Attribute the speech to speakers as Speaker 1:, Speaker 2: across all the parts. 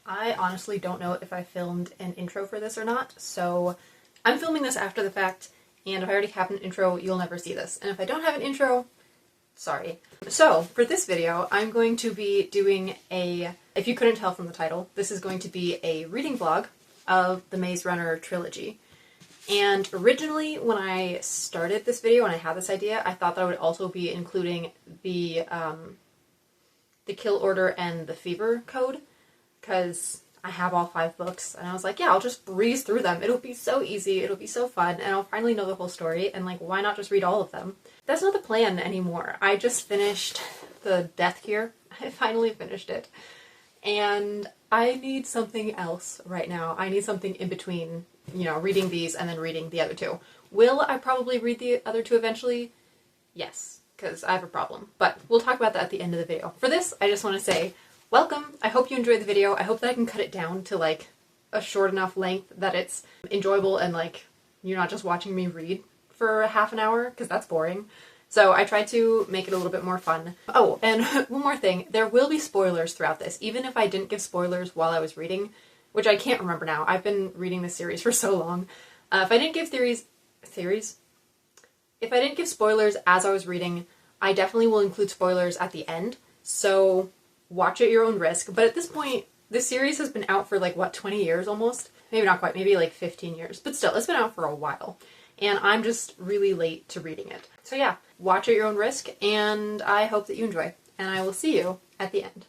Speaker 1: I honestly don't know if I filmed an intro for this or not, so I'm filming this after the fact, and if I already have an intro, you'll never see this. And if I don't have an intro, sorry. So, for this video, I'm going to be doing if you couldn't tell from the title, this is going to be a reading vlog of the Maze Runner trilogy. And originally, when I started this video, when I had this idea, I thought that I would also be including the Kill Order and the Fever Code, because I have all 5 books, and I was like, yeah, I'll just breeze through them. It'll be so easy, it'll be so fun, and I'll finally know the whole story, and like, why not just read all of them? That's not the plan anymore. I just finished the Death Cure. I finally finished it. And I need something else right now. I need something in between, you know, reading these and then reading the other 2. Will I probably read the other 2 eventually? Yes, because I have a problem. But we'll talk about that at the end of the video. For this, I just want to say, welcome! I hope you enjoyed the video. I hope that I can cut it down to like a short enough length that it's enjoyable and like you're not just watching me read for a half an hour, because that's boring. So I tried to make it a little bit more fun. Oh, and one more thing. There will be spoilers throughout this, even if I didn't give spoilers while I was reading, which I can't remember now. I've been reading this series for so long. If I didn't give If I didn't give spoilers as I was reading, I definitely will include spoilers at the end. So watch at your own risk. But at this point, this series has been out for like, what, 20 years almost? Maybe not quite, maybe like 15 years. But still, it's been out for a while. And I'm just really late to reading it. So yeah, watch at your own risk, and I hope that you enjoy. And I will see you at the end.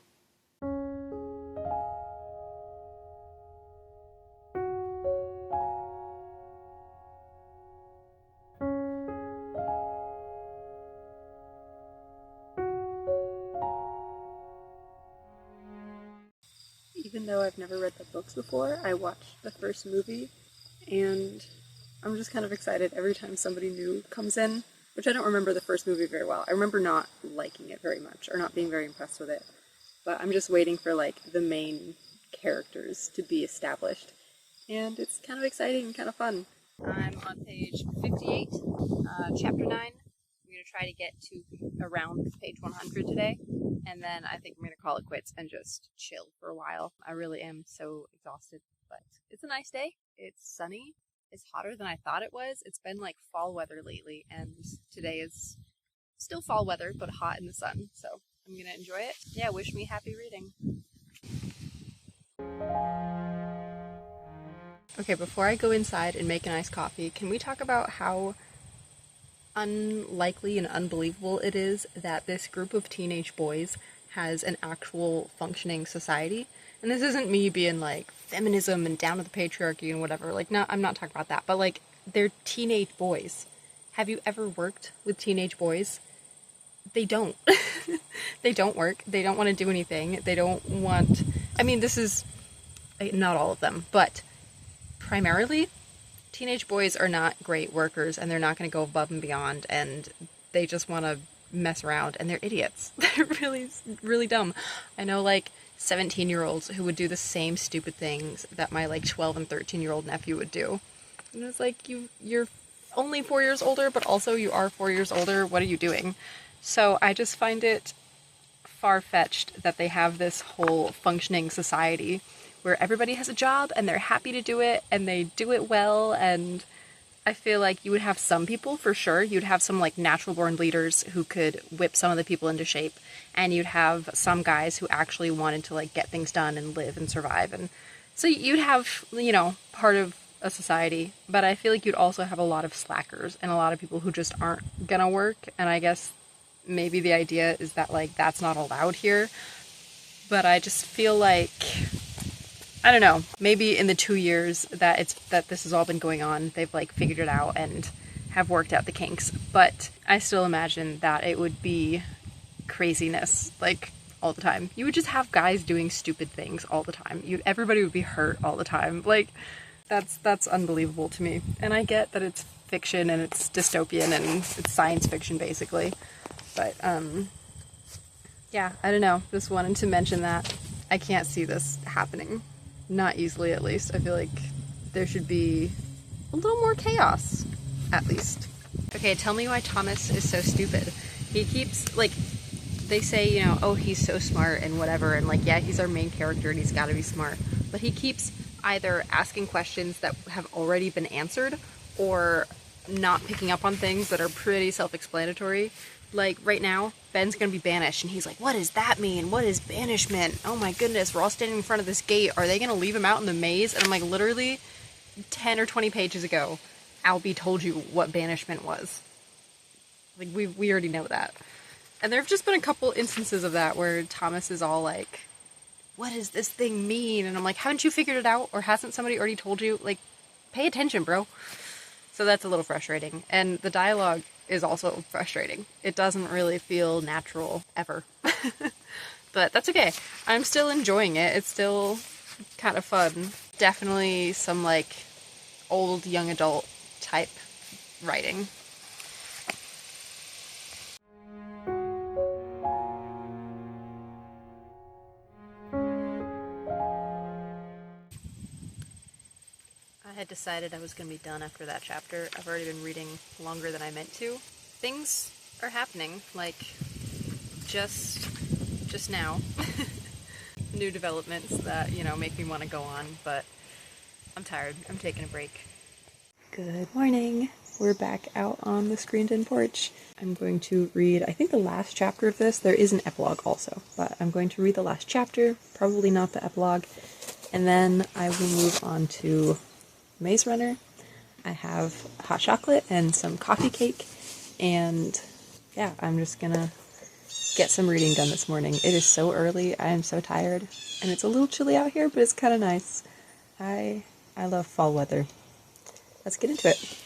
Speaker 1: Even though I've never read the books before, I watched the first movie, and I'm just kind of excited every time somebody new comes in, which I don't remember the first movie very well. I remember not liking it very much, or not being very impressed with it, but I'm just waiting for like the main characters to be established, and it's kind of exciting and kind of fun. I'm on page 58, chapter 9. I'm going to try to get to around page 100 today, and then I think I'm going to call it quits and just chill for a while. I really am so exhausted, but it's a nice day. It's sunny. It's hotter than I thought it was. It's been like fall weather lately, and today is still fall weather, but hot in the sun, so I'm going to enjoy it. Yeah, wish me happy reading. Okay, before I go inside and make a nice coffee, can we talk about how unlikely and unbelievable it is that this group of teenage boys has an actual functioning society? And this isn't me being like feminism and down with the patriarchy and whatever, like, no, I'm not talking about that, but like, they're teenage boys. Have you ever worked with teenage boys? They don't. They don't work. They don't want to do anything. They don't want, I mean, this is not all of them, but primarily teenage boys are not great workers, and they're not going to go above and beyond, and they just want to mess around, and they're idiots. They're really, really dumb. I know like 17-year-olds who would do the same stupid things that my like 12 and 13-year-old nephew would do. And it's like, you're only 4 years older, but also you are 4 years older. What are you doing? So I just find it far-fetched that they have this whole functioning society where everybody has a job and they're happy to do it and they do it well. And I feel like you would have some people, for sure. You'd have some like natural born leaders who could whip some of the people into shape, and you'd have some guys who actually wanted to like get things done and live and survive. And so you'd have, you know, part of a society, but I feel like you'd also have a lot of slackers and a lot of people who just aren't gonna work. And I guess maybe the idea is that like that's not allowed here, but I just feel like, I don't know, maybe in the 2 years that this has all been going on, they've like figured it out and have worked out the kinks. But I still imagine that it would be craziness like all the time. You would just have guys doing stupid things all the time. Everybody would be hurt all the time. Like, that's unbelievable to me. And I get that it's fiction and it's dystopian and it's science fiction basically. But yeah, I don't know. Just wanted to mention that. I can't see this happening. Not easily, at least. I feel like there should be a little more chaos, at least. Okay, tell me why Thomas is so stupid. He keeps, like, they say, you know, oh, he's so smart and whatever, and like, yeah, he's our main character and he's got to be smart, but he keeps either asking questions that have already been answered or not picking up on things that are pretty self-explanatory. Like right now, Ben's gonna be banished, and he's like, what does that mean? What is banishment? Oh my goodness, we're all standing in front of this gate. Are they gonna leave him out in the maze? And I'm like, literally 10 or 20 pages ago, Albie told you what banishment was. Like, we already know that. And there have just been a couple instances of that where Thomas is all like, what does this thing mean? And I'm like, haven't you figured it out? Or hasn't somebody already told you? Like, pay attention, bro. So that's a little frustrating. And the dialogue is also frustrating. It doesn't really feel natural ever. But that's okay. I'm still enjoying it. It's still kind of fun. Definitely some like old young adult type writing. I had decided I was going to be done after that chapter. I've already been reading longer than I meant to. Things are happening, like, just now. New developments that, you know, make me want to go on, but I'm tired. I'm taking a break. Good morning. We're back out on the screened-in porch. I'm going to read, I think, the last chapter of this. There is an epilogue also, but I'm going to read the last chapter, probably not the epilogue, and then I will move on to Maze Runner. I have hot chocolate and some coffee cake, and yeah, I'm just gonna get some reading done this morning. It is so early, I am so tired, and it's a little chilly out here, but it's kind of nice. I love fall weather. Let's get into it.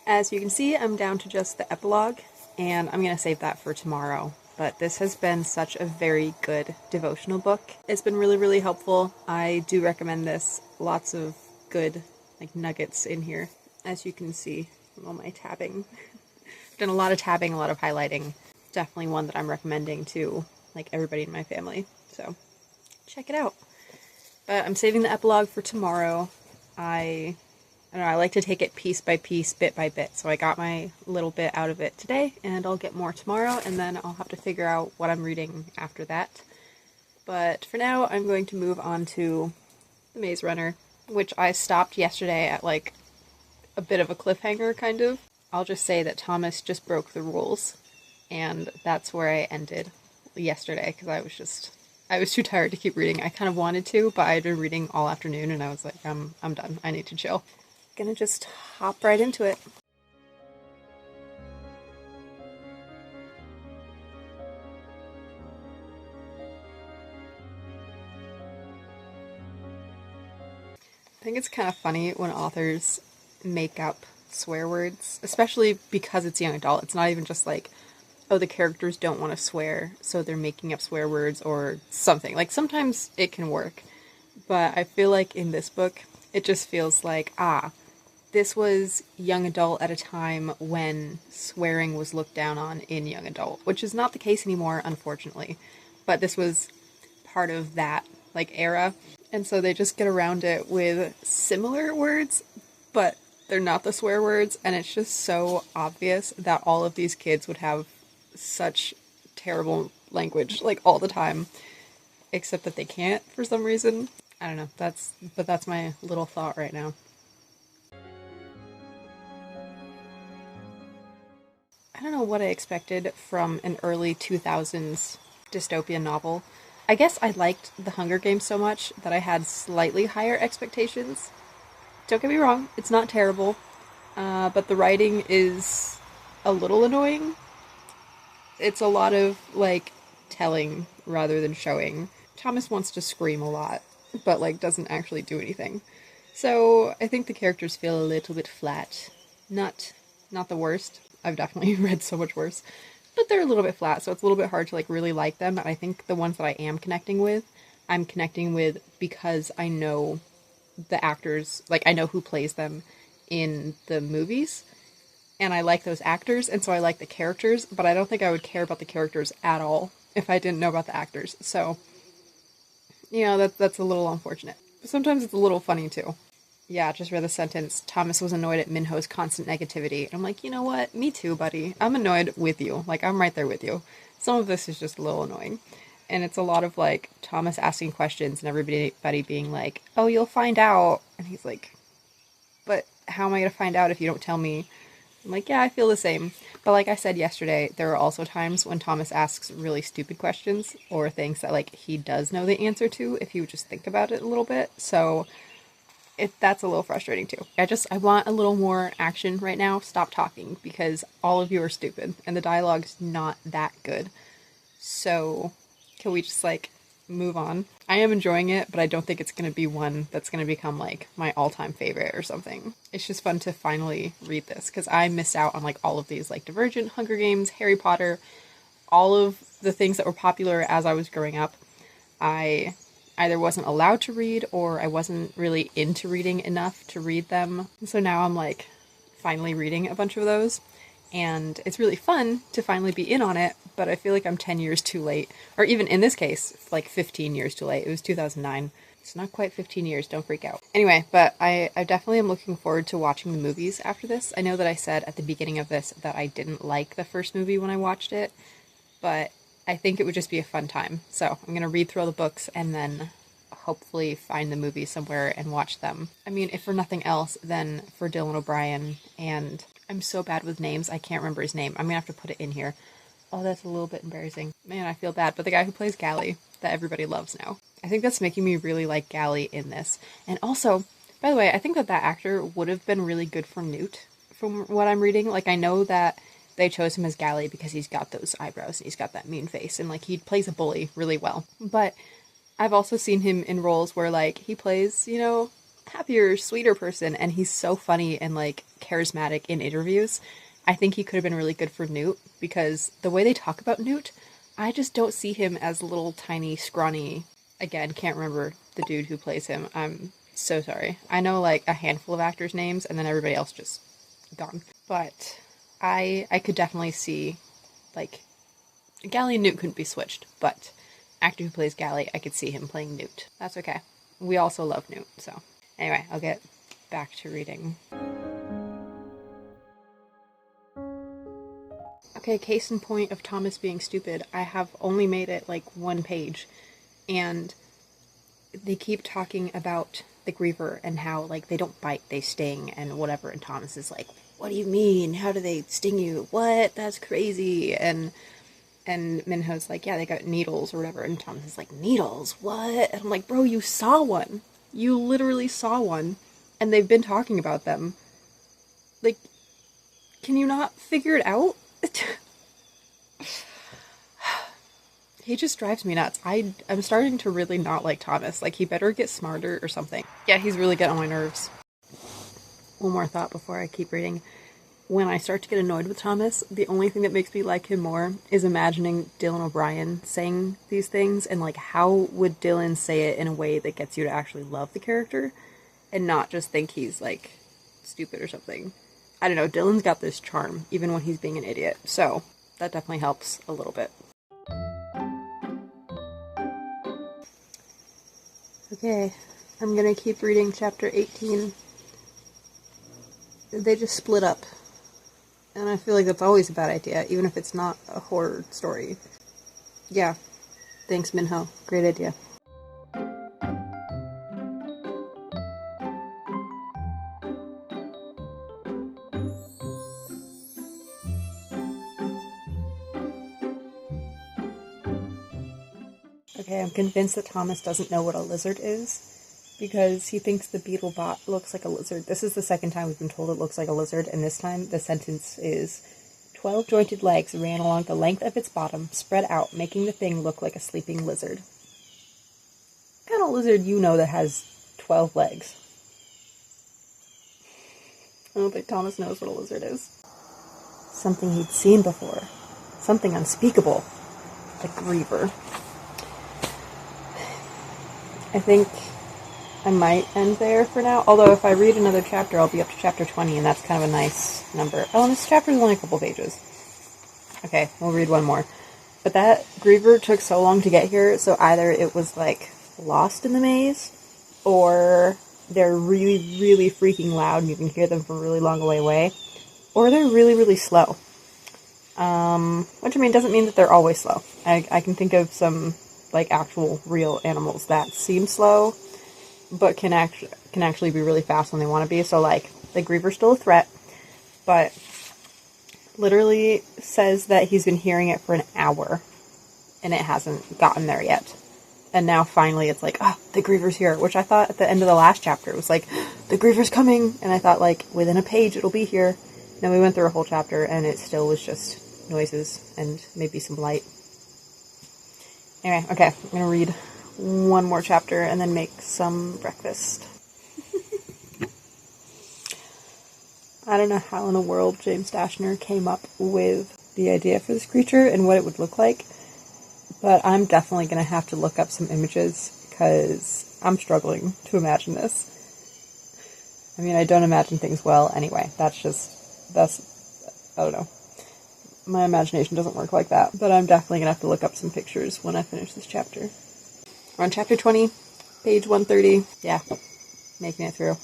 Speaker 1: As you can see, I'm down to just the epilogue, and I'm going to save that for tomorrow. But this has been such a very good devotional book. It's been really, really helpful. I do recommend this. Lots of good, like, nuggets in here, as you can see from all my tabbing. I've done a lot of tabbing, a lot of highlighting. Definitely one that I'm recommending to, like, everybody in my family. So, check it out. But I'm saving the epilogue for tomorrow. I don't know, I like to take it piece by piece, bit by bit. So I got my little bit out of it today, and I'll get more tomorrow, and then I'll have to figure out what I'm reading after that. But for now, I'm going to move on to The Maze Runner, which I stopped yesterday at, like, a bit of a cliffhanger, kind of. I'll just say that Thomas just broke the rules, and that's where I ended yesterday, because I was too tired to keep reading. I kind of wanted to, but I had been reading all afternoon, and I was like, I'm done. I need to chill. Gonna just hop right into it. I think it's kind of funny when authors make up swear words, especially because it's young adult. It's not even just like, oh, the characters don't want to swear, so they're making up swear words or something. Like, sometimes it can work, but I feel like in this book, it just feels like, this was young adult at a time when swearing was looked down on in young adult, which is not the case anymore, unfortunately. But this was part of that, like, era. And so they just get around it with similar words, but they're not the swear words. And it's just so obvious that all of these kids would have such terrible language, like, all the time. Except that they can't for some reason. I don't know. That's my little thought right now. I don't know what I expected from an early 2000s dystopian novel. I guess I liked The Hunger Games so much that I had slightly higher expectations. Don't get me wrong, it's not terrible, but the writing is a little annoying. It's a lot of, like, telling rather than showing. Thomas wants to scream a lot, but like doesn't actually do anything. So I think the characters feel a little bit flat. Not the worst. I've definitely read so much worse. But they're a little bit flat, so it's a little bit hard to like really like them. And I think the ones that I am connecting with, I'm connecting with because I know the actors, like I know who plays them in the movies, and I like those actors, and so I like the characters, but I don't think I would care about the characters at all if I didn't know about the actors. So, you know, that's a little unfortunate. But sometimes it's a little funny too. Yeah, just read the sentence, Thomas was annoyed at Minho's constant negativity. And I'm like, you know what? Me too, buddy. I'm annoyed with you. Like, I'm right there with you. Some of this is just a little annoying. And it's a lot of, like, Thomas asking questions and everybody being like, oh, you'll find out. And he's like, but how am I going to find out if you don't tell me? I'm like, yeah, I feel the same. But like I said yesterday, there are also times when Thomas asks really stupid questions or things that, like, he does know the answer to if you just think about it a little bit. So that's a little frustrating too. I want a little more action right now. Stop talking because all of you are stupid and the dialogue's not that good. So can we just like move on? I am enjoying it, but I don't think it's going to be one that's going to become like my all-time favorite or something. It's just fun to finally read this because I missed out on like all of these, like Divergent, Hunger Games, Harry Potter, all of the things that were popular as I was growing up. I either wasn't allowed to read or I wasn't really into reading enough to read them. So now I'm like finally reading a bunch of those, and it's really fun to finally be in on it, but I feel like I'm 10 years too late, or even in this case, like 15 years too late. It was 2009. It's not quite 15 years, don't freak out. Anyway, but I definitely am looking forward to watching the movies after this. I know that I said at the beginning of this that I didn't like the first movie when I watched it, but I think it would just be a fun time. So I'm going to read through all the books and then hopefully find the movies somewhere and watch them. I mean, if for nothing else, then for Dylan O'Brien, and I'm so bad with names, I can't remember his name. I'm going to have to put it in here. Oh, that's a little bit embarrassing. Man, I feel bad. But the guy who plays Gally, that everybody loves now. I think that's making me really like Gally in this. And also, by the way, I think that actor would have been really good for Newt, from what I'm reading. Like, I know that they chose him as Gally because he's got those eyebrows and he's got that mean face, and like he plays a bully really well. But I've also seen him in roles where like he plays, you know, happier, sweeter person, and he's so funny and like charismatic in interviews. I think he could have been really good for Newt because the way they talk about Newt, I just don't see him as a little tiny, scrawny. Again, can't remember the dude who plays him. I'm so sorry. I know like a handful of actors' names and then everybody else just gone. But I could definitely see, like, Gally and Newt couldn't be switched, but actor who plays Gally, I could see him playing Newt. That's okay. We also love Newt, so. Anyway, I'll get back to reading. Okay, case in point of Thomas being stupid, I have only made it, like, one page, and they keep talking about the Griever and how, like, they don't bite, they sting, and whatever, and Thomas is like, what do you mean? How do they sting you? What? That's crazy. And Minho's like, yeah, they got needles or whatever. And Thomas is like, needles? What? And I'm like, bro, you saw one. You literally saw one. And they've been talking about them. Like, can you not figure it out? He just drives me nuts. I'm starting to really not like Thomas. Like, he better get smarter or something. Yeah, he's really getting on my nerves. One more thought before I keep reading. When I start to get annoyed with Thomas, the only thing that makes me like him more is imagining Dylan O'Brien saying these things, and like, how would Dylan say it in a way that gets you to actually love the character and not just think he's like stupid or something. I don't know, Dylan's got this charm even when he's being an idiot, so that definitely helps a little bit. Okay, I'm gonna keep reading chapter 18. They just split up. And I feel like that's always a bad idea, even if it's not a horror story. Yeah. Thanks, Minho. Great idea. Okay, I'm convinced that Thomas doesn't know what a lizard is, because he thinks the beetle bot looks like a lizard. This is the second time we've been told it looks like a lizard, and this time the sentence is, 12 jointed legs ran along the length of its bottom, spread out, making the thing look like a sleeping lizard. kind of lizard you know that has 12 legs? I don't think Thomas knows what a lizard is. Something he'd seen before. Something unspeakable. A griever. I think I might end there for now. Although if I read another chapter, I'll be up to chapter 20, and that's kind of a nice number. Oh, and this chapter is only a couple pages. Okay, we'll read one more. But that griever took so long to get here, so either it was, like, lost in the maze, or they're really, really freaking loud and you can hear them from a really long away, or they're really, really slow. Which, I mean, doesn't mean that they're always slow. I can think of some, like, actual real animals that seem slow, but can actually be really fast when they want to be. So, like, the griever's still a threat, but literally says that he's been hearing it for an hour, and it hasn't gotten there yet. And now finally it's like, oh, the griever's here, which I thought at the end of the last chapter, it was like, the griever's coming, and I thought, like, within a page it'll be here. Then we went through a whole chapter, and it still was just noises and maybe some light. Anyway, okay, I'm gonna read one more chapter and then make some breakfast. I don't know how in the world James Dashner came up with the idea for this creature and what it would look like, but I'm definitely going to have to look up some images because I'm struggling to imagine this. I mean, I don't imagine things well anyway. I don't know. My imagination doesn't work like that, but I'm definitely going to have to look up some pictures when I finish this chapter. We're on chapter 20, page 130. Yeah, making it through.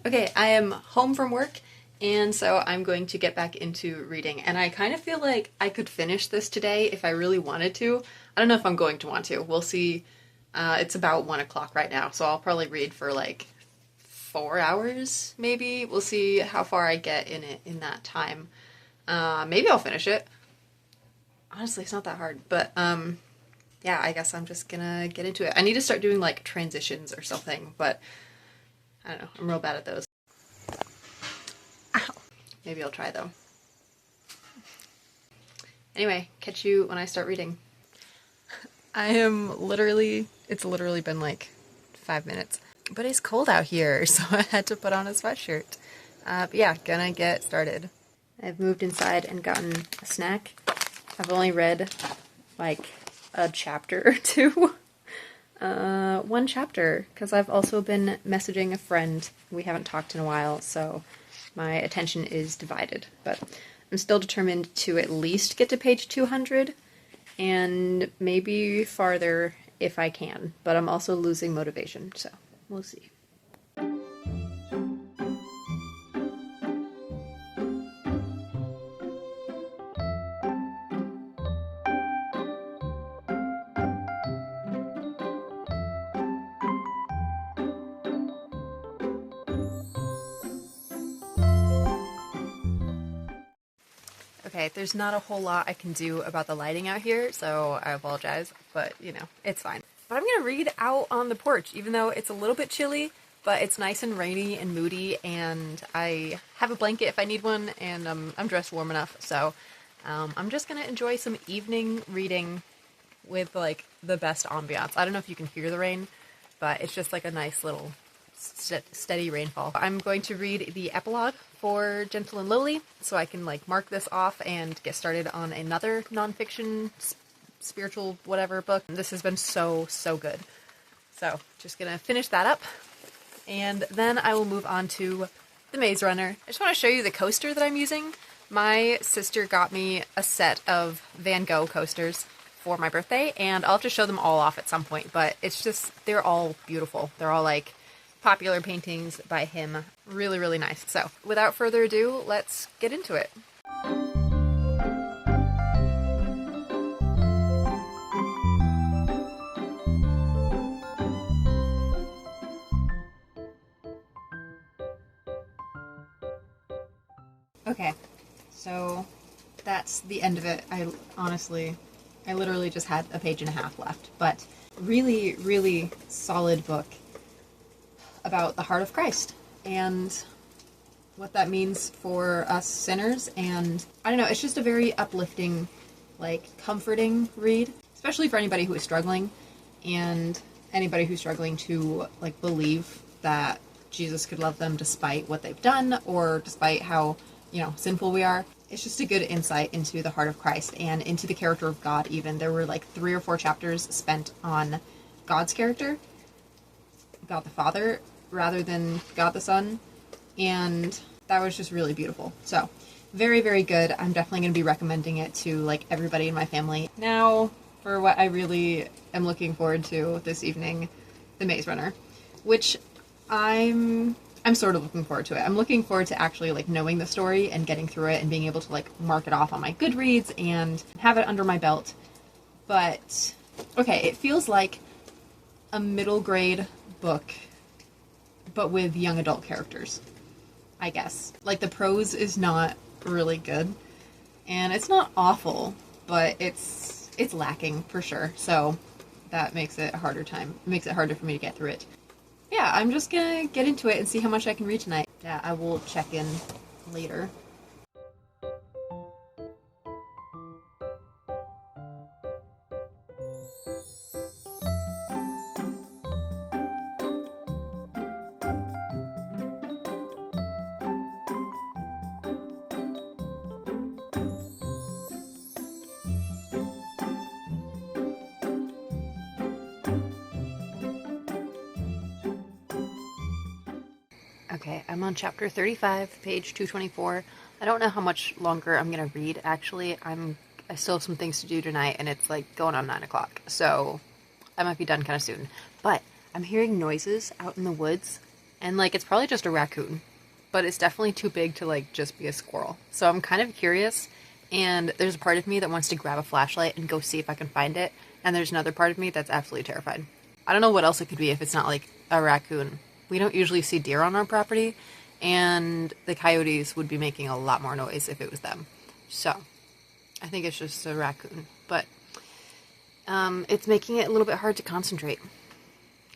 Speaker 1: Okay, I am home from work, and so I'm going to get back into reading. And I kind of feel like I could finish this today if I really wanted to. I don't know if I'm going to want to. We'll see. It's about 1 o'clock right now, so I'll probably read for like 4 hours, maybe. We'll see how far I get in it in that time. Maybe I'll finish it. Honestly, it's not that hard, but yeah, I guess I'm just gonna get into it. I need to start doing like transitions or something, but I don't know. I'm real bad at those. Ow. Maybe I'll try, though. Anyway, catch you when I start reading. It's literally been like 5 minutes. But it's cold out here, so I had to put on a sweatshirt. But yeah, gonna get started. I've moved inside and gotten a snack. I've only read like a chapter or two. One chapter, because I've also been messaging a friend. We haven't talked in a while, so my attention is divided. But I'm still determined to at least get to page 200, and maybe farther if I can. But I'm also losing motivation, so we'll see. Okay, there's not a whole lot I can do about the lighting out here, so I apologize, but, you know, it's fine. But I'm gonna read out on the porch, even though it's a little bit chilly, but it's nice and rainy and moody, and I have a blanket if I need one, and I'm dressed warm enough, so I'm just gonna enjoy some evening reading with, like, the best ambiance. I don't know if you can hear the rain, but it's just like a nice little steady rainfall. I'm going to read the epilogue for Gentle and Lowly, so I can like mark this off and get started on another nonfiction, spiritual, whatever book. This has been so good. So just gonna finish that up, and then I will move on to The Maze Runner. I just want to show you the coaster that I'm using. My sister got me a set of Van Gogh coasters for my birthday, and I'll have to show them all off at some point, but it's just, they're all beautiful. They're all like popular paintings by him. Really nice. So without further ado, let's get into it. Okay, so that's the end of it. I literally just had a page and a half left, but really solid book about the heart of Christ and what that means for us sinners. And I don't know, it's just a very uplifting, like, comforting read, especially for anybody who is struggling. and anybody who's struggling to like believe that Jesus could love them despite what they've done or despite how, sinful we are. It's just a good insight into the heart of Christ and into the character of God even. There were like 3 or 4 chapters spent on God's character, God the Father, rather than God the Son, and that was just really beautiful. So, very, very good. I'm definitely going to be recommending it to like everybody in my family. Now, for what I really am looking forward to this evening, The Maze Runner, which I'm sort of looking forward to it. I'm looking forward to actually like knowing the story and getting through it and being able to like mark it off on my Goodreads and have it under my belt. But okay, it feels like a middle grade book, but with young adult characters, I guess. Like the prose is not really good, and it's not awful, but it's lacking for sure. So that makes it harder for me to get through it. Yeah, I'm just gonna get into it and see how much I can read tonight. Yeah, I will check in later. Okay, I'm on chapter 35, page 224. I don't know how much longer I'm gonna read, actually. I still have some things to do tonight, and it's like going on 9 o'clock, so I might be done kind of soon. But I'm hearing noises out in the woods, and like it's probably just a raccoon, but it's definitely too big to like just be a squirrel. So I'm kind of curious, and there's a part of me that wants to grab a flashlight and go see if I can find it, and there's another part of me that's absolutely terrified. I don't know what else it could be if it's not like a raccoon. We don't usually see deer on our property, and the coyotes would be making a lot more noise if it was them. So, I think it's just a raccoon. But, it's making it a little bit hard to concentrate.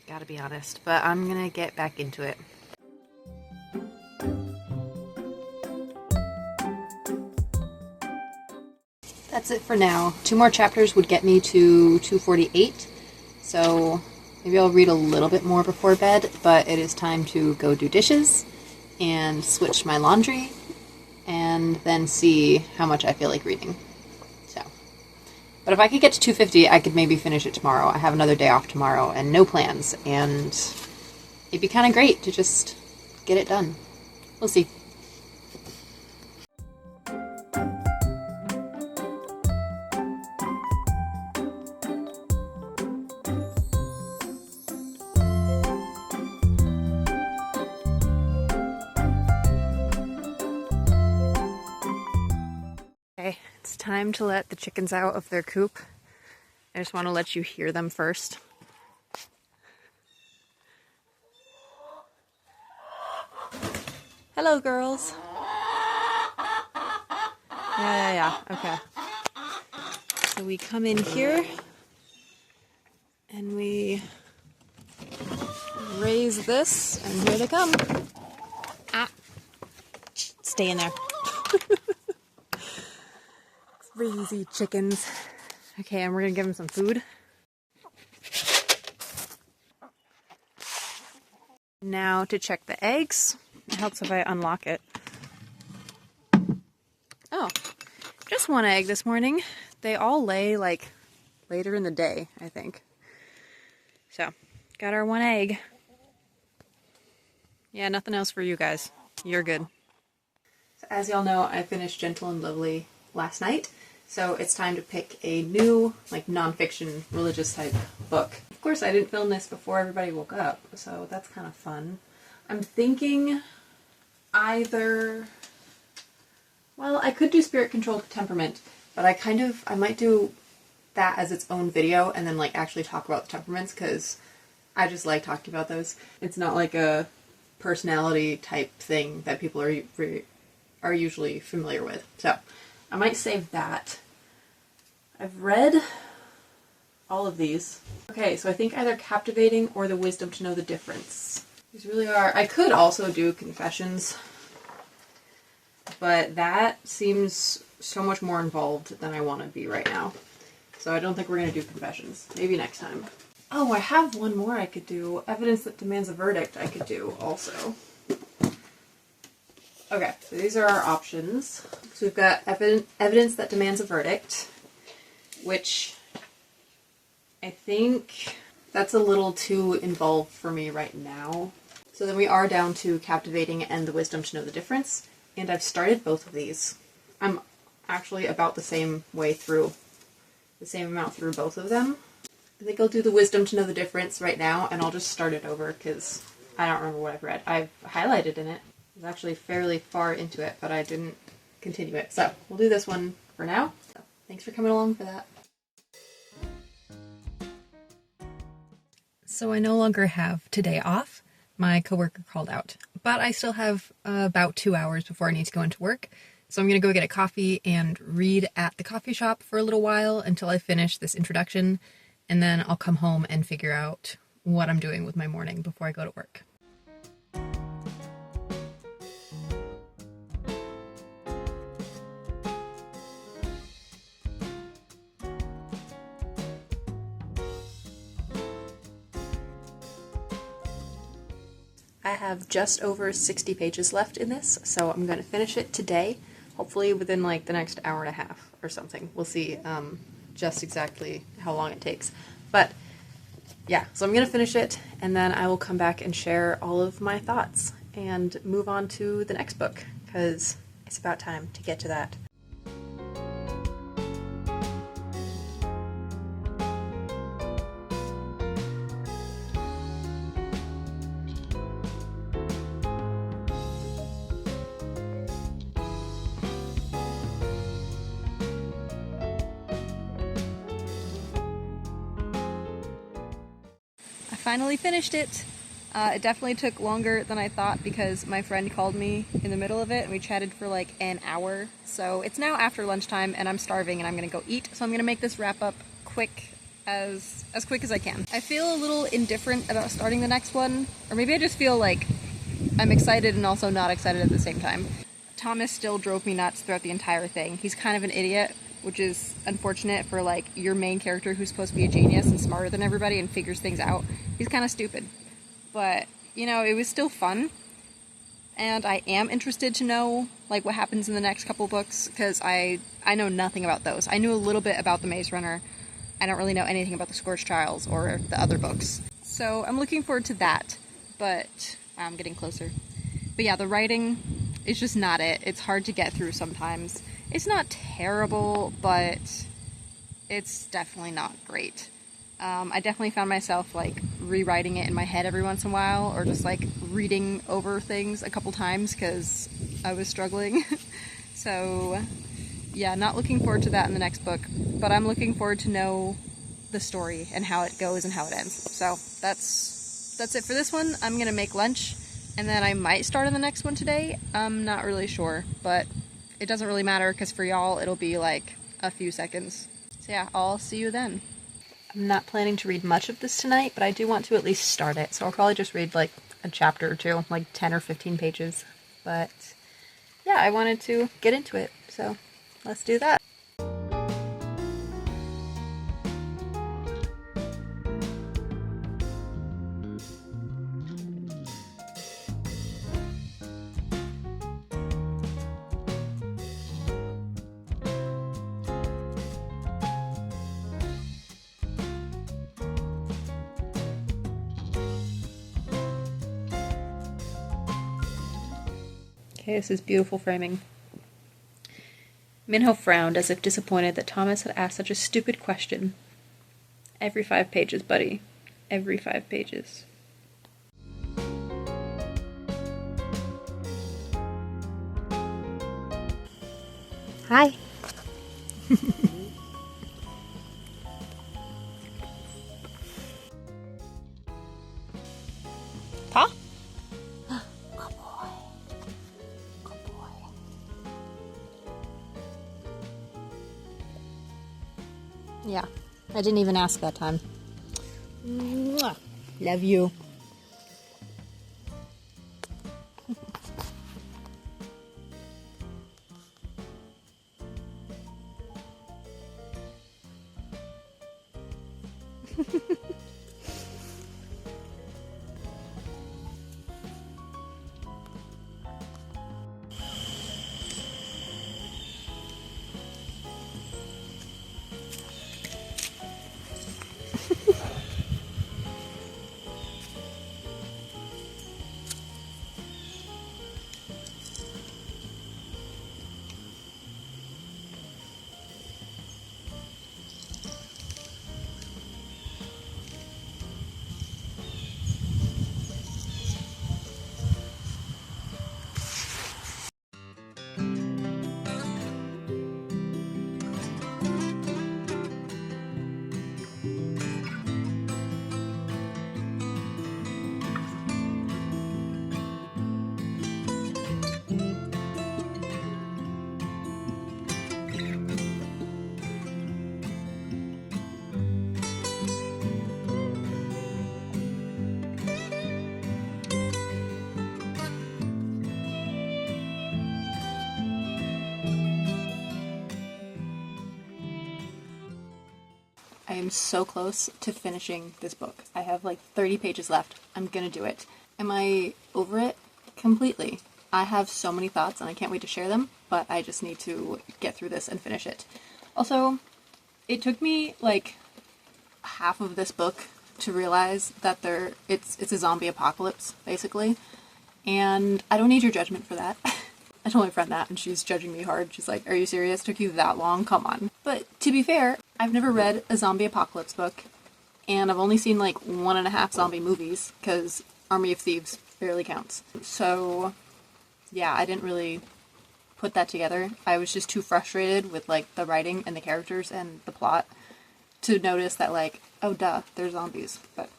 Speaker 1: Gotta be honest. But I'm gonna get back into it. That's it for now. 2 more chapters would get me to 248. So maybe I'll read a little bit more before bed, but it is time to go do dishes and switch my laundry and then see how much I feel like reading. So, but if I could get to 250, I could maybe finish it tomorrow. I have another day off tomorrow and no plans, and it'd be kind of great to just get it done. We'll see. Okay, it's time to let the chickens out of their coop. I just want to let you hear them first. Hello, girls. Yeah, okay. So we come in here and we raise this, and here they come. Ah, stay in there. Crazy chickens. Okay, and we're gonna give them some food. Now to check the eggs. It helps if I unlock it. Oh, just 1 egg this morning. They all lay like later in the day, I think. So, got our 1 egg. Yeah, nothing else for you guys. You're good. So as y'all know, I finished Gentle and Lovely last night. So it's time to pick a new, like, nonfiction, religious type book. Of course, I didn't film this before everybody woke up, so that's kind of fun. I'm thinking either, well, I could do Spirit Controlled Temperament, but I might do that as its own video and then, like, actually talk about the temperaments, because I just like talking about those. It's not like a personality type thing that people are usually familiar with. So I might save that. I've read all of these. Okay, so I think either Captivating or The Wisdom to Know the Difference. These really are. I could also do Confessions, but that seems so much more involved than I want to be right now. So I don't think we're going to do Confessions. Maybe next time. Oh, I have one more I could do. Evidence that demands a verdict I could do also. Okay, so these are our options. So we've got evidence that demands a verdict, which I think that's a little too involved for me right now. So then we are down to captivating and the wisdom to know the difference. And I've started both of these. I'm actually about the same way through, the same amount through both of them. I think I'll do the wisdom to know the difference right now, and I'll just start it over because I don't remember what I've read. I've highlighted in it. I was actually fairly far into it, but I didn't continue it. So we'll do this one for now. So, thanks for coming along for that. So I no longer have today off. My coworker called out, but I still have about 2 hours before I need to go into work. So I'm going to go get a coffee and read at the coffee shop for a little while until I finish this introduction, and then I'll come home and figure out what I'm doing with my morning before I go to work. I have just over 60 pages left in this, so I'm going to finish it today, hopefully within like the next hour and a half or something. We'll see just exactly how long it takes. But yeah, so I'm going to finish it, and then I will come back and share all of my thoughts and move on to the next book, because it's about time to get to that. I finally finished it. It definitely took longer than I thought because my friend called me in the middle of it and we chatted for like an hour. So it's now after lunchtime and I'm starving and I'm gonna go eat. So I'm gonna make this wrap up as quick as I can. I feel a little indifferent about starting the next one, or maybe I just feel like I'm excited and also not excited at the same time. Thomas still drove me nuts throughout the entire thing. He's kind of an idiot, which is unfortunate for like your main character who's supposed to be a genius and smarter than everybody and figures things out. He's kind of stupid. But, you know, it was still fun. And I am interested to know like what happens in the next couple books, because I know nothing about those. I knew a little bit about the Maze Runner. I don't really know anything about the Scorched Trials or the other books. So I'm looking forward to that, but I'm getting closer. But yeah, the writing is just not it. It's hard to get through sometimes. It's not terrible, but it's definitely not great. I definitely found myself like rewriting it in my head every once in a while, or just like reading over things a couple times because I was struggling. So yeah, not looking forward to that in the next book, but I'm looking forward to know the story and how it goes and how it ends. So that's it for this one. I'm gonna make lunch and then I might start on the next one today. I'm not really sure, but it doesn't really matter because for y'all it'll be like a few seconds. So yeah, I'll see you then. I'm not planning to read much of this tonight, but I do want to at least start it. So I'll probably just read like a chapter or two, like 10 or 15 pages. But yeah, I wanted to get into it. So let's do that. Okay, this is beautiful framing. Minho frowned as if disappointed that Thomas had asked such a stupid question. Every 5 pages, buddy. Every 5 pages. Hi. Pa? Good boy. Good boy. Yeah, I didn't even ask that time. Mwah. Love you. I am so close to finishing this book. I have like 30 pages left. I'm gonna do it. Am I over it? Completely. I have so many thoughts and I can't wait to share them, but I just need to get through this and finish it. Also, it took me like half of this book to realize that it's a zombie apocalypse, basically. And I don't need your judgment for that. I told my friend that and she's judging me hard. She's like, are you serious? It took you that long? Come on. But to be fair, I've never read a zombie apocalypse book, and I've only seen like 1.5 zombie movies, because Army of Thieves barely counts. So yeah, I didn't really put that together. I was just too frustrated with like the writing and the characters and the plot to notice that like, oh duh, they're zombies. But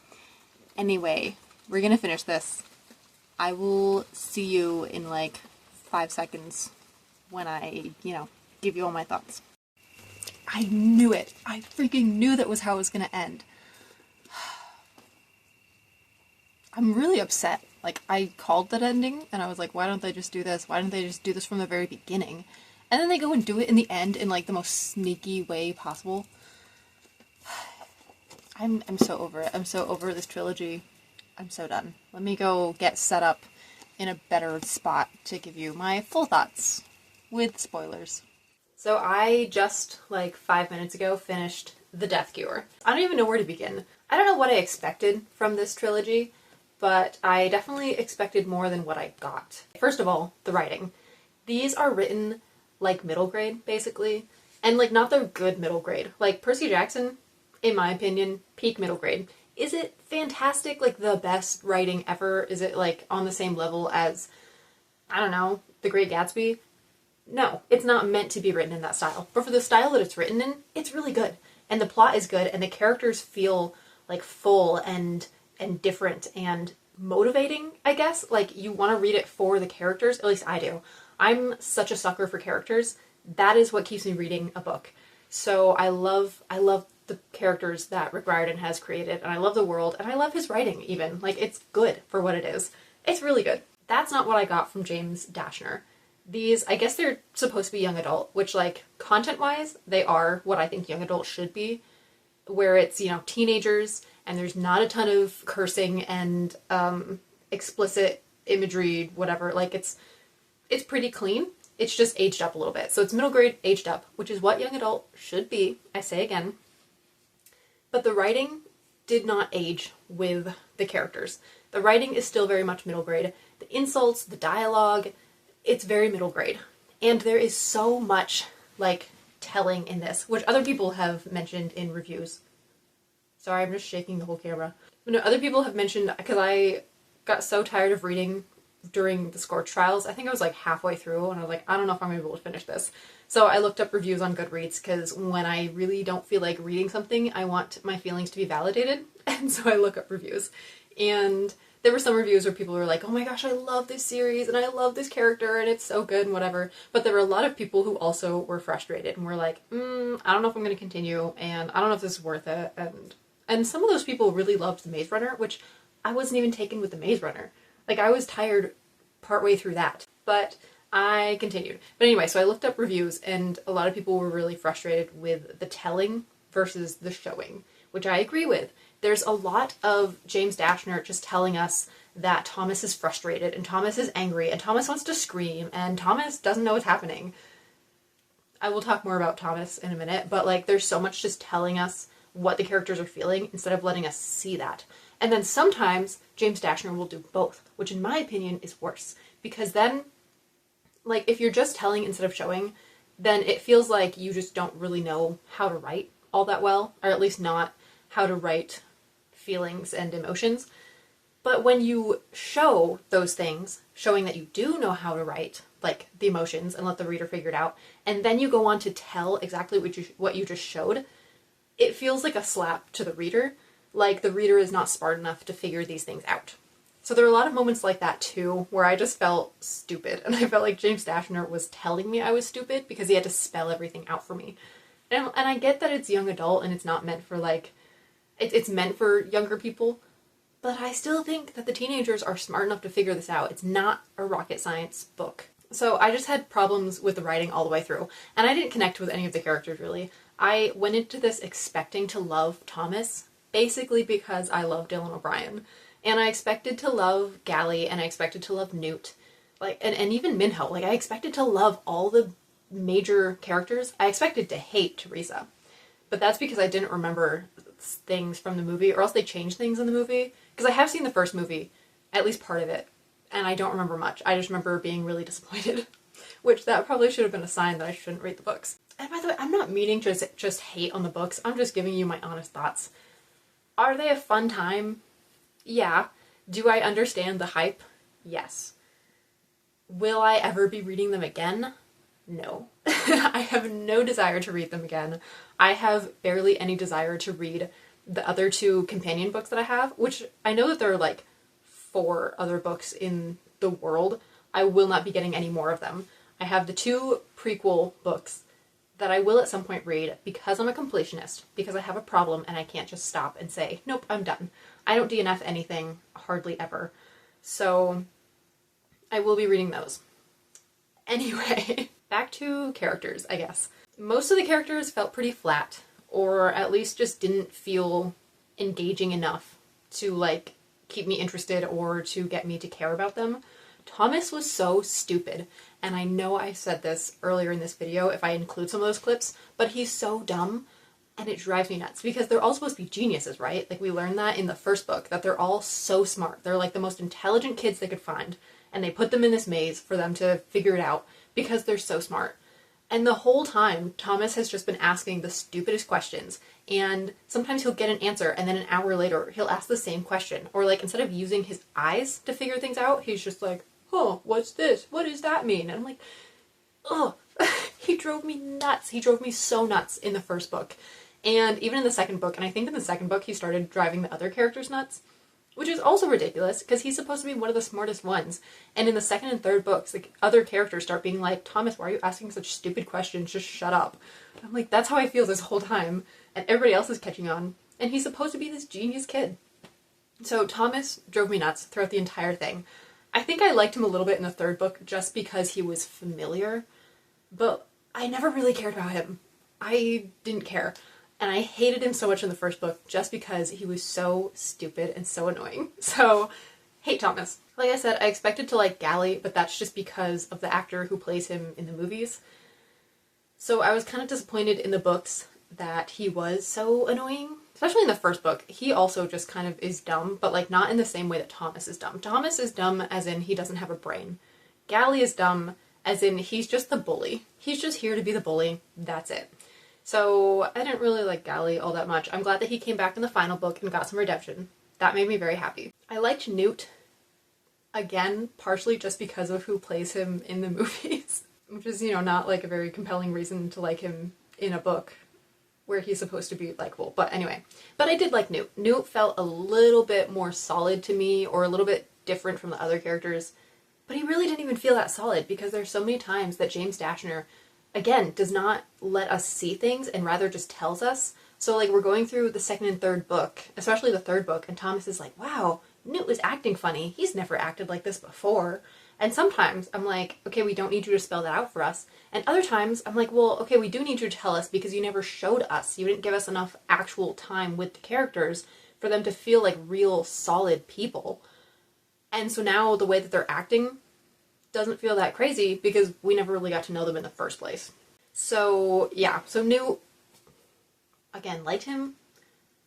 Speaker 1: anyway, we're gonna finish this. I will see you in like 5 seconds when I, give you all my thoughts. I knew it. I freaking knew that was how it was gonna end. I'm really upset. Like, I called that ending, and I was like, why don't they just do this? Why don't they just do this from the very beginning? And then they go and do it in the end in, like, the most sneaky way possible. I'm so over it. I'm so over this trilogy. I'm so done. Let me go get set up in a better spot to give you my full thoughts with spoilers. So I just, like, 5 minutes ago finished The Death Cure. I don't even know where to begin. I don't know what I expected from this trilogy, but I definitely expected more than what I got. First of all, the writing. These are written like middle grade, basically, and like not the good middle grade. Like Percy Jackson, in my opinion, peak middle grade. Is it fantastic, like the best writing ever? Is it like on the same level as, I don't know, The Great Gatsby? No, it's not meant to be written in that style. But for the style that it's written in, it's really good. And the plot is good, and the characters feel like full and different and motivating, I guess. Like, you want to read it for the characters. At least I do. I'm such a sucker for characters. That is what keeps me reading a book. So I love the characters that Rick Riordan has created, and I love the world, and I love his writing even. Like, it's good for what it is. It's really good. That's not what I got from James Dashner. These, I guess they're supposed to be young adult, which, like, content-wise, they are what I think young adult should be, where it's, teenagers, and there's not a ton of cursing and explicit imagery, whatever. Like, it's pretty clean. It's just aged up a little bit. So it's middle grade aged up, which is what young adult should be, I say again. But the writing did not age with the characters. The writing is still very much middle grade. The insults, the dialogue, it's very middle grade. And there is so much, like, telling in this, which other people have mentioned in reviews. Sorry, I'm just shaking the whole camera. But no, other people have mentioned, because I got so tired of reading during the Scorch Trials. I think I was like halfway through, and I was like, I don't know if I'm going to be able to finish this. So I looked up reviews on Goodreads, because when I really don't feel like reading something, I want my feelings to be validated. And so I look up reviews. And there were some reviews where people were like, oh my gosh, I love this series, and I love this character, and it's so good, and whatever. But there were a lot of people who also were frustrated, and were like, I don't know if I'm going to continue, and I don't know if this is worth it. And some of those people really loved The Maze Runner, which I wasn't even taken with The Maze Runner. Like, I was tired partway through that. But I continued. But anyway, so I looked up reviews, and a lot of people were really frustrated with the telling versus the showing, which I agree with. There's a lot of James Dashner just telling us that Thomas is frustrated, and Thomas is angry, and Thomas wants to scream, and Thomas doesn't know what's happening. I will talk more about Thomas in a minute, but like, there's so much just telling us what the characters are feeling instead of letting us see that. And then sometimes James Dashner will do both, which in my opinion is worse. Because then, like, if you're just telling instead of showing, then it feels like you just don't really know how to write all that well, or at least not how to write feelings and emotions. But when you show those things, showing that you do know how to write, like, the emotions and let the reader figure it out, and then you go on to tell exactly what you just showed, it feels like a slap to the reader, like the reader is not smart enough to figure these things out. So there are a lot of moments like that too, where I just felt stupid, and I felt like James Dashner was telling me I was stupid because he had to spell everything out for me. And I get that it's young adult and it's not meant for, like, it's meant for younger people, but I still think that the teenagers are smart enough to figure this out. It's not a rocket science book. So I just had problems with the writing all the way through, and I didn't connect with any of the characters really. I went into this expecting to love Thomas, basically because I love Dylan O'Brien. And I expected to love Gally, and I expected to love Newt. Like, and even Minho. Like, I expected to love all the major characters. I expected to hate Teresa. But that's because I didn't remember things from the movie, or else they changed things in the movie. Because I have seen the first movie, at least part of it, and I don't remember much. I just remember being really disappointed. Which, that probably should have been a sign that I shouldn't read the books. And by the way, I'm not meaning to just hate on the books. I'm just giving you my honest thoughts. Are they a fun time? Yeah. Do I understand the hype? Yes. Will I ever be reading them again? No. I have no desire to read them again. I have barely any desire to read the other two companion books that I have, which I know that there are like 4 other books in the world. I will not be getting any more of them. I have the 2 prequel books that I will at some point read because I'm a completionist, because I have a problem and I can't just stop and say, nope, I'm done. I don't DNF anything hardly ever. So I will be reading those. Anyway, back to characters, I guess. Most of the characters felt pretty flat, or at least just didn't feel engaging enough to like keep me interested or to get me to care about them. Thomas was so stupid, and I know I said this earlier in this video if I include some of those clips, but he's so dumb, and it drives me nuts, because they're all supposed to be geniuses, right? Like, we learned that in the first book, that they're all so smart. They're like the most intelligent kids they could find, and they put them in this maze for them to figure it out, because they're so smart. And the whole time, Thomas has just been asking the stupidest questions, and sometimes he'll get an answer, and then an hour later, he'll ask the same question, or like, instead of using his eyes to figure things out, he's just like, oh, what's this? What does that mean? And I'm like, oh, he drove me nuts. He drove me so nuts in the first book. And even in the second book, and I think in the second book he started driving the other characters nuts, which is also ridiculous, because he's supposed to be one of the smartest ones. And in the second and third books, the other characters start being like, Thomas, why are you asking such stupid questions? Just shut up. I'm like, that's how I feel this whole time. And everybody else is catching on. And he's supposed to be this genius kid. So Thomas drove me nuts throughout the entire thing. I think I liked him a little bit in the third book just because he was familiar, but I never really cared about him. I didn't care. And I hated him so much in the first book just because he was so stupid and so annoying. So, hate Thomas. Like I said, I expected to like Gally, but that's just because of the actor who plays him in the movies. So I was kind of disappointed in the books that he was so annoying. Especially in the first book, he also just kind of is dumb, but like not in the same way that Thomas is dumb. Thomas is dumb as in he doesn't have a brain. Gally is dumb as in he's just the bully. He's just here to be the bully. That's it. So I didn't really like Gally all that much. I'm glad that he came back in the final book and got some redemption. That made me very happy. I liked Newt, again, partially just because of who plays him in the movies. Which is, you know, not like a very compelling reason to like him in a book where he's supposed to be likable. But anyway. But I did like Newt. Newt felt a little bit more solid to me, or a little bit different from the other characters. But he really didn't even feel that solid, because there's so many times that James Dashner, again, does not let us see things and rather just tells us. So like, we're going through the second and third book, especially the third book, and Thomas is like, wow, Newt was acting funny. He's never acted like this before. And sometimes I'm like, okay, we don't need you to spell that out for us. And other times I'm like, well, okay, we do need you to tell us because you never showed us. You didn't give us enough actual time with the characters for them to feel like real solid people. And so now the way that they're acting doesn't feel that crazy because we never really got to know them in the first place. So yeah, so Newt, again, liked him,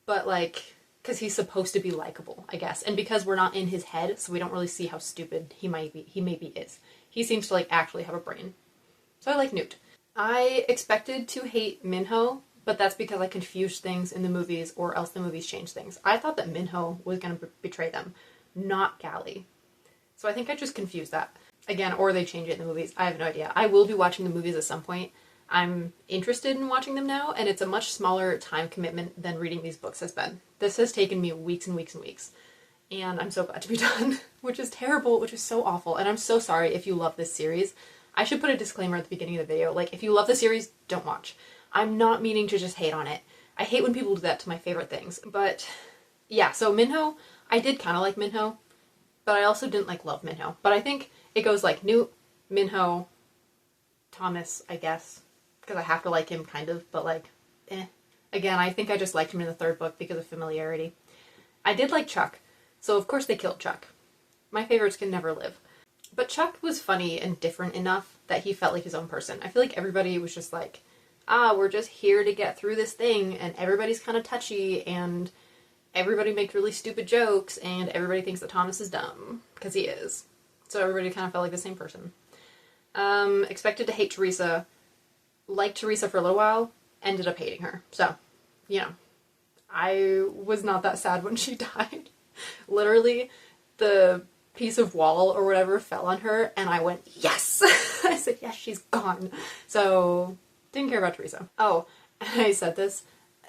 Speaker 1: but like, because he's supposed to be likable, I guess. And because we're not in his head, so we don't really see how stupid he maybe is. He seems to like actually have a brain. So I like Newt. I expected to hate Minho, but that's because I confused things in the movies, or else the movies changed things. I thought that Minho was going to betray them, not Gally. So I think I just confused that. Again, or they change it in the movies. I have no idea. I will be watching the movies at some point. I'm interested in watching them now, and it's a much smaller time commitment than reading these books has been. This has taken me weeks and weeks and weeks, and I'm so glad to be done, which is terrible, which is so awful, and I'm so sorry if you love this series. I should put a disclaimer at the beginning of the video, like, if you love the series, don't watch. I'm not meaning to just hate on it. I hate when people do that to my favorite things, but yeah, so Minho, I did kind of like Minho, but I also didn't like love Minho. But I think it goes like Newt, Minho, Thomas, I guess, because I have to like him kind of, but like Again, I think I just liked him in the third book because of familiarity. I did like Chuck, so of course they killed Chuck. My favorites can never live. But Chuck was funny and different enough that he felt like his own person. I feel like everybody was just like, we're just here to get through this thing, and everybody's kind of touchy, and everybody makes really stupid jokes, and everybody thinks that Thomas is dumb, because he is. So everybody kind of felt like the same person. Expected to hate Teresa, liked Teresa for a little while, ended up hating her. So, you know, I was not that sad when she died. Literally, the piece of wall or whatever fell on her, and I went, yes! I said, yes, she's gone. So, didn't care about Teresa. Oh, and I said this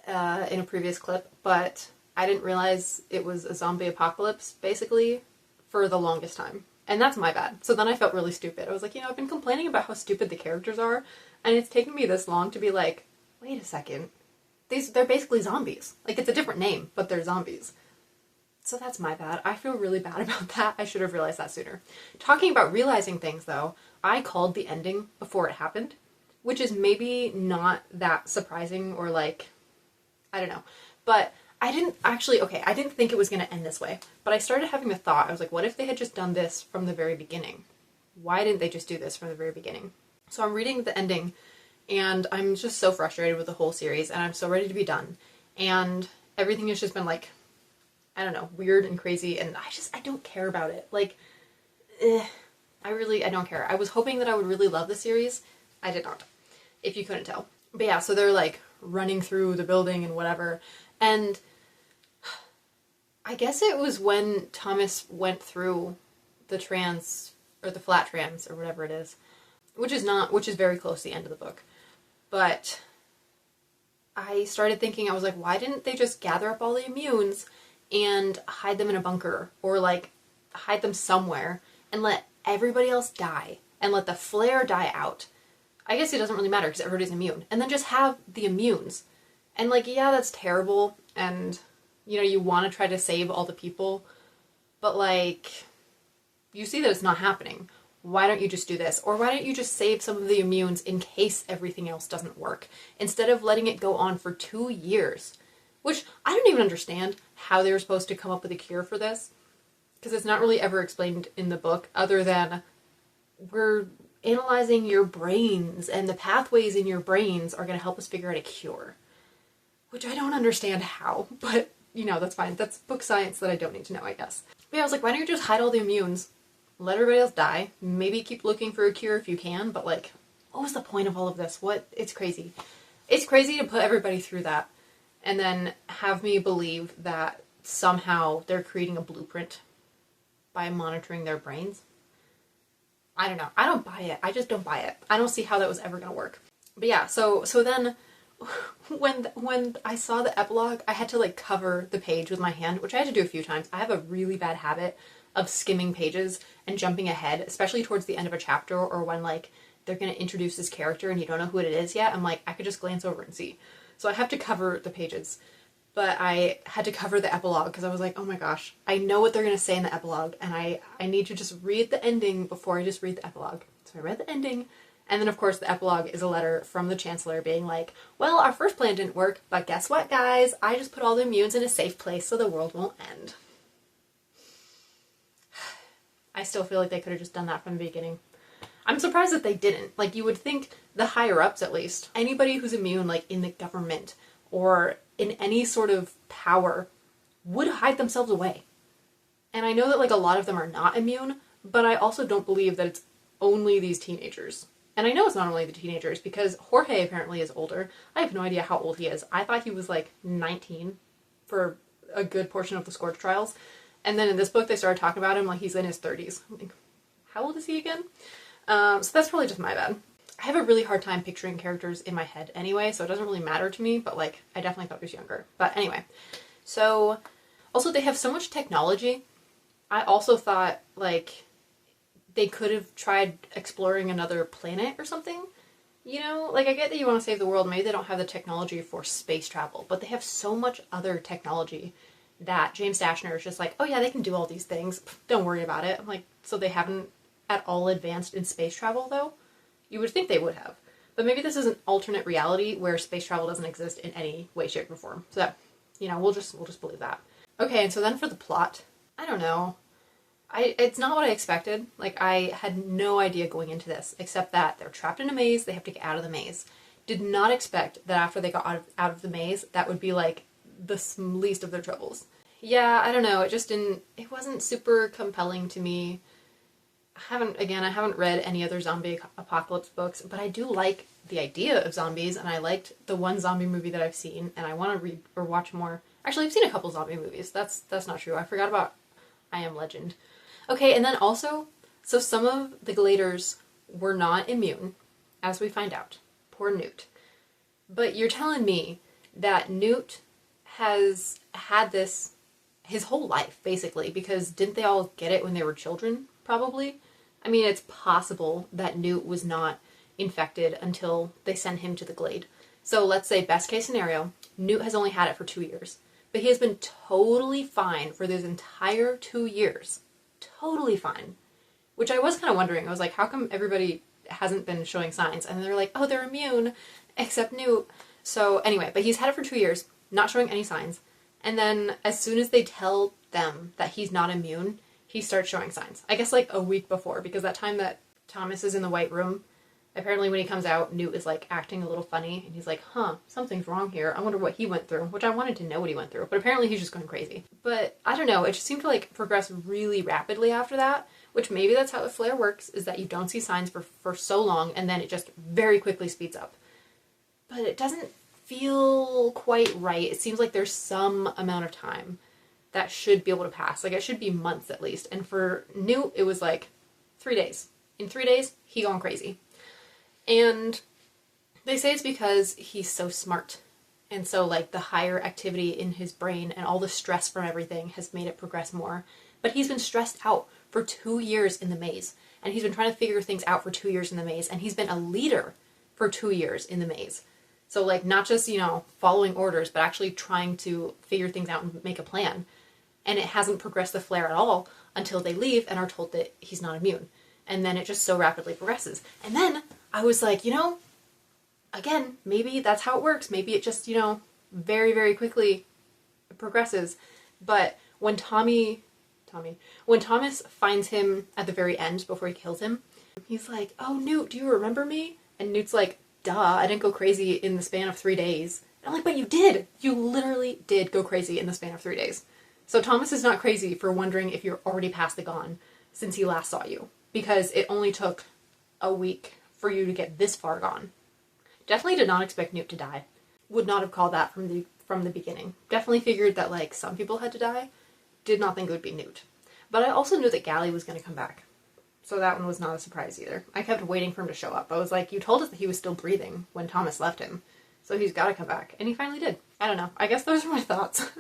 Speaker 1: in a previous clip, but I didn't realize it was a zombie apocalypse, basically, for the longest time. And that's my bad. So then I felt really stupid. I was like, I've been complaining about how stupid the characters are, and it's taken me this long to be like, wait a second. They're basically zombies. Like, it's a different name, but they're zombies. So that's my bad. I feel really bad about that. I should have realized that sooner. Talking about realizing things, though, I called the ending before it happened, which is maybe not that surprising or like, I don't know. But I didn't think it was going to end this way, but I started having the thought, I was like, what if they had just done this from the very beginning? Why didn't they just do this from the very beginning? So I'm reading the ending, and I'm just so frustrated with the whole series, and I'm so ready to be done. And everything has just been like, I don't know, weird and crazy, and I don't care about it. Like, I don't care. I was hoping that I would really love the series. I did not, if you couldn't tell. But yeah, so they're like running through the building and whatever, and I guess it was when Thomas went through the flat trams or whatever it is, which is very close to the end of the book. But I started thinking, I was like, why didn't they just gather up all the immunes and hide them in a bunker, or like hide them somewhere and let everybody else die and let the flare die out? I guess it doesn't really matter because everybody's immune. And then just have the immunes. And like, yeah, that's terrible, and you want to try to save all the people, but like, you see that it's not happening. Why don't you just do this? Or why don't you just save some of the immunes in case everything else doesn't work, instead of letting it go on for 2 years? Which, I don't even understand how they were supposed to come up with a cure for this, because it's not really ever explained in the book, other than we're analyzing your brains, and the pathways in your brains are going to help us figure out a cure. Which I don't understand how, but that's fine. That's book science that I don't need to know, I guess. But yeah, I was like, why don't you just hide all the immunes, let everybody else die, maybe keep looking for a cure if you can, but like, what was the point of all of this? It's crazy. It's crazy to put everybody through that, and then have me believe that somehow they're creating a blueprint by monitoring their brains. I don't know. I don't buy it. I just don't buy it. I don't see how that was ever going to work. But yeah, so then when I saw the epilogue, I had to like cover the page with my hand, which I had to do a few times. I have a really bad habit of skimming pages and jumping ahead, especially towards the end of a chapter, or when like they're going to introduce this character and you don't know who it is yet. I'm like, I could just glance over and see. So I have to cover the pages. But I had to cover the epilogue because I was like, oh my gosh, I know what they're going to say in the epilogue, and I need to just read the ending before I just read the epilogue. So I read the ending. And then, of course, the epilogue is a letter from the Chancellor being like, well, our first plan didn't work, but guess what, guys? I just put all the immunes in a safe place so the world won't end. I still feel like they could have just done that from the beginning. I'm surprised that they didn't. Like, you would think the higher-ups, at least, anybody who's immune, like, in the government or in any sort of power, would hide themselves away. And I know that, like, a lot of them are not immune, but I also don't believe that it's only these teenagers. And I know it's not only the teenagers, because Jorge apparently is older. I have no idea how old he is. I thought he was like 19 for a good portion of the Scourge trials. And then in this book, they started talking about him like he's in his 30s. I'm like, how old is he again? So that's probably just my bad. I have a really hard time picturing characters in my head anyway, so it doesn't really matter to me, but like, I definitely thought he was younger. But anyway, so also they have so much technology. I also thought like they could have tried exploring another planet or something. Like, I get that you want to save the world. Maybe they don't have the technology for space travel, but they have so much other technology that James Dashner is just like, oh yeah, they can do all these things. Don't worry about it. I'm like, so they haven't at all advanced in space travel, though? You would think they would have. But maybe this is an alternate reality where space travel doesn't exist in any way, shape, or form. So that, we'll just believe that. Okay, and so then for the plot, I don't know. It's not what I expected. Like, I had no idea going into this, except that they're trapped in a maze, they have to get out of the maze. Did not expect that after they got out of the maze, that would be like the least of their troubles. Yeah, I don't know, it wasn't super compelling to me. I haven't read any other zombie apocalypse books, but I do like the idea of zombies, and I liked the one zombie movie that I've seen, and I want to read or watch more. Actually, I've seen a couple zombie movies. That's not true. I forgot about I Am Legend. Okay, and then also, so some of the Gladers were not immune, as we find out. Poor Newt. But you're telling me that Newt has had this his whole life, basically, because didn't they all get it when they were children, probably? I mean, it's possible that Newt was not infected until they sent him to the Glade. So let's say, best case scenario, Newt has only had it for 2 years. But he has been totally fine for those entire 2 years. Totally fine. Which I was kind of wondering. I was like, how come everybody hasn't been showing signs? And they're like, oh, they're immune, except Newt. So anyway, but he's had it for 2 years, not showing any signs. And then as soon as they tell them that he's not immune, he starts showing signs. I guess like a week before, because that time that Thomas is in the White Room, apparently when he comes out, Newt is like acting a little funny, and he's like, huh, something's wrong here. I wonder what he went through, which I wanted to know what he went through, but apparently he's just going crazy. But I don't know, it just seemed to like progress really rapidly after that, which maybe that's how the flare works, is that you don't see signs for so long, and then it just very quickly speeds up. But it doesn't feel quite right. It seems like there's some amount of time that should be able to pass. Like, it should be months at least. And for Newt, it was like 3 days. In 3 days, he gone crazy. And they say it's because he's so smart. And so, like, the higher activity in his brain and all the stress from everything has made it progress more. But he's been stressed out for 2 years in the maze. And he's been trying to figure things out for 2 years in the maze. And he's been a leader for 2 years in the maze. So, like, not just, following orders, but actually trying to figure things out and make a plan. And it hasn't progressed the flare at all until they leave and are told that he's not immune. And then it just so rapidly progresses. And then I was like, again, maybe that's how it works. Maybe it just, very, very quickly progresses. But when when Thomas finds him at the very end before he kills him, he's like, oh, Newt, do you remember me? And Newt's like, duh, I didn't go crazy in the span of 3 days. And I'm like, but you did. You literally did go crazy in the span of 3 days. So Thomas is not crazy for wondering if you're already past the gone since he last saw you. Because it only took a week for you to get this far gone. Definitely did not expect Newt to die. Would not have called that from the beginning. Definitely figured that, like, some people had to die. Did not think it would be Newt. But I also knew that Gally was going to come back. So that one was not a surprise either. I kept waiting for him to show up. I was like, you told us that he was still breathing when Thomas left him. So he's got to come back. And he finally did. I don't know. I guess those are my thoughts.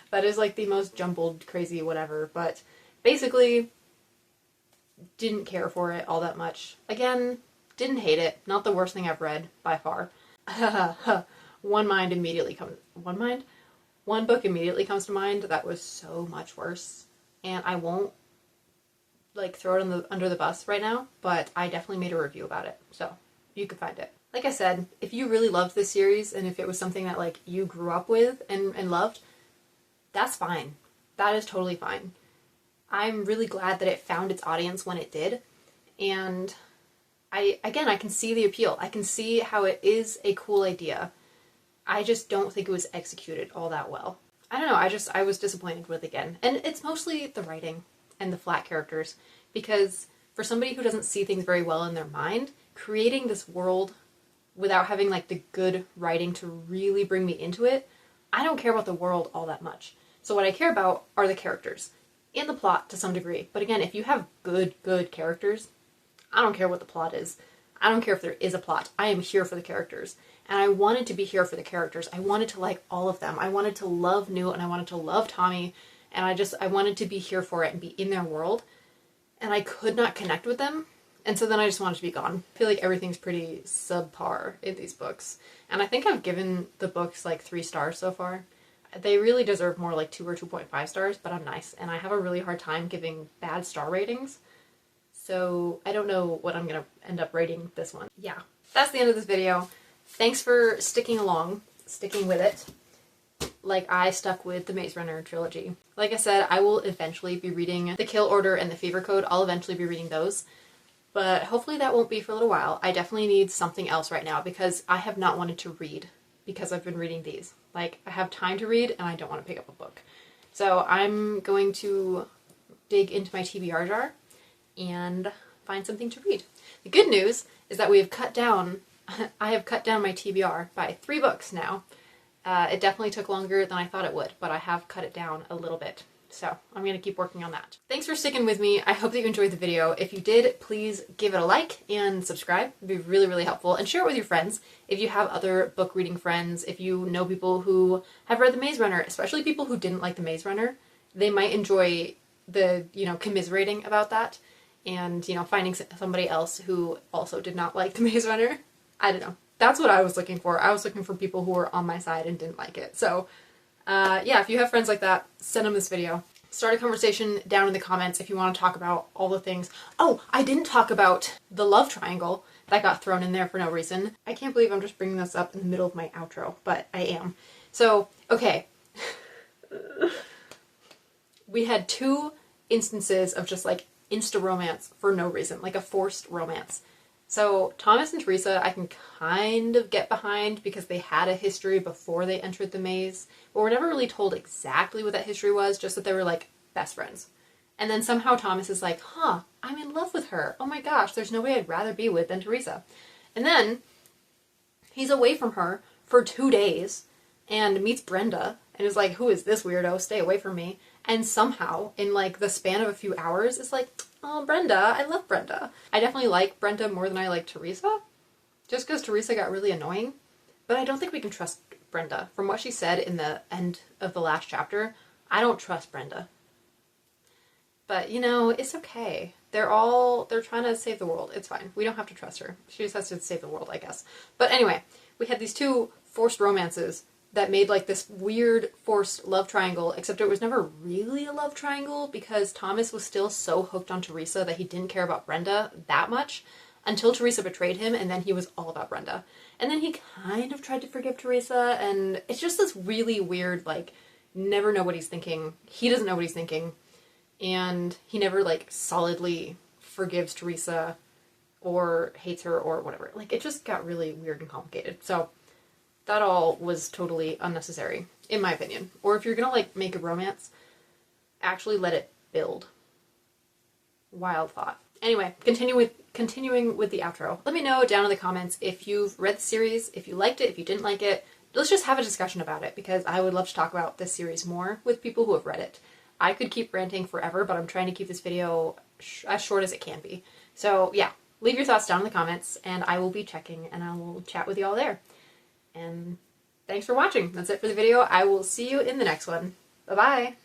Speaker 1: That is like the most jumbled, crazy, whatever. But basically, didn't care for it all that much. Again, didn't hate it. Not the worst thing I've read, by far. One book immediately comes to mind that was so much worse. And I won't, like, throw it under the bus right now, but I definitely made a review about it. So, you can find it. Like I said, if you really loved this series, and if it was something that, like, you grew up with and loved, that's fine. That is totally fine. I'm really glad that it found its audience when it did. And I can see the appeal. I can see how it is a cool idea. I just don't think it was executed all that well. I don't know, I was disappointed with it again. And it's mostly the writing and the flat characters. Because for somebody who doesn't see things very well in their mind, creating this world without having, like, the good writing to really bring me into it, I don't care about the world all that much. So what I care about are the characters. In the plot to some degree. But again, if you have good characters, I don't care what the plot is. I don't care if there is a plot. I am here for the characters. And I wanted to be here for the characters. I wanted to like all of them. I wanted to love Newt and I wanted to love Tommy. And I wanted to be here for it and be in their world. And I could not connect with them. And so then I just wanted to be gone. I feel like everything's pretty subpar in these books. And I think I've given the books like 3 stars so far. They really deserve more like 2 or 2.5 stars, but I'm nice. And I have a really hard time giving bad star ratings. So I don't know what I'm going to end up rating this one. Yeah. that's the end of this video. Thanks for sticking with it, like I stuck with the Maze Runner trilogy. Like I said, I will eventually be reading The Kill Order and The Fever Code. I'll eventually be reading those, but hopefully that won't be for a little while. I definitely need something else right now because I have not wanted to read because I've been reading these. Like, I have time to read and I don't want to pick up a book. So I'm going to dig into my TBR jar and find something to read. The good news is that we have cut down, I have cut down my TBR by 3 books now. It definitely took longer than I thought it would, but I have cut it down a little bit. So I'm going to keep working on that. Thanks for sticking with me. I hope that you enjoyed the video. If you did, please give it a like and subscribe. It'd be really, really helpful. And share it with your friends. If you have other book reading friends, if you know people who have read The Maze Runner, especially people who didn't like The Maze Runner, they might enjoy the, commiserating about that and, finding somebody else who also did not like The Maze Runner. I don't know. That's what I was looking for. I was looking for people who were on my side and didn't like it. So yeah, if you have friends like that, send them this video. Start a conversation down in the comments if you want to talk about all the things. Oh, I didn't talk about the love triangle that got thrown in there for no reason. I can't believe I'm just bringing this up in the middle of my outro, but I am. So, okay. We had 2 instances of just like insta romance for no reason, like a forced romance. So Thomas and Teresa I can kind of get behind because they had a history before they entered the maze, but we're never really told exactly what that history was, just that they were like best friends. And then somehow Thomas is like, huh, I'm in love with her. Oh my gosh, there's nobody I'd rather be with than Teresa. And then he's away from her for 2 days and meets Brenda and is like, who is this weirdo? Stay away from me. And somehow, in like the span of a few hours, it's like, oh, Brenda, I love Brenda. I definitely like Brenda more than I like Teresa, just because Teresa got really annoying. But I don't think we can trust Brenda. From what she said in the end of the last chapter, I don't trust Brenda. But, it's okay. They're trying to save the world. It's fine. We don't have to trust her. She just has to save the world, I guess. But anyway, we had these 2 forced romances that made like this weird forced love triangle, except it was never really a love triangle because Thomas was still so hooked on Teresa that he didn't care about Brenda that much until Teresa betrayed him, and then he was all about Brenda. And then he kind of tried to forgive Teresa, and it's just this really weird, like, never know what he's thinking. He doesn't know what he's thinking, and he never, like, solidly forgives Teresa or hates her or whatever. Like, it just got really weird and complicated. So that all was totally unnecessary, in my opinion. Or if you're gonna, like, make a romance, actually let it build. Wild thought. Anyway, continuing with the outro. Let me know down in the comments if you've read the series, if you liked it, if you didn't like it. Let's just have a discussion about it, because I would love to talk about this series more with people who have read it. I could keep ranting forever, but I'm trying to keep this video as short as it can be. So yeah, leave your thoughts down in the comments, and I will be checking, and I will chat with you all there. And thanks for watching. That's it for the video. I will see you in the next one. Bye-bye.